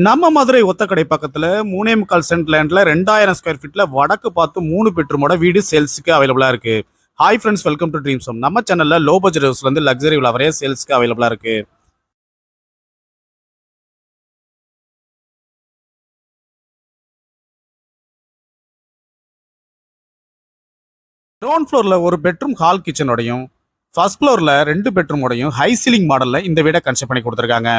நம்ம மதுரை ஒத்தக்கடை பக்கத்துல 3.25 send லேண்ட்ல 2000 square ஃபீட்ல வடக்கு பார்த்து 3 பெட்ரூமோட வீடு சேல்ஸுக்கு அவைலபிளா இருக்கு. Hi friends, welcome to dreams home. நம்ம சேனல்ல லோ பட்ஜெட் ஹவுஸ்ல இருந்து லக்ஸரி வில்லா வரைய சேல்ஸ்க்கு அவைலபிளா இருக்கு. கிரவுண்ட் ஃப்ளோர்ல ஒரு பெட்ரூம் ஹால் கிச்சனோடையும், ஃபர்ஸ்ட் ஃப்ளோர்ல 2 பெட்ரூமோடையும் ஹை சீலிங் மாடல்ல இந்த வீடை கன்ஸ்ட்ரக்ட் பண்ணி கொடுத்துருக்காங்க.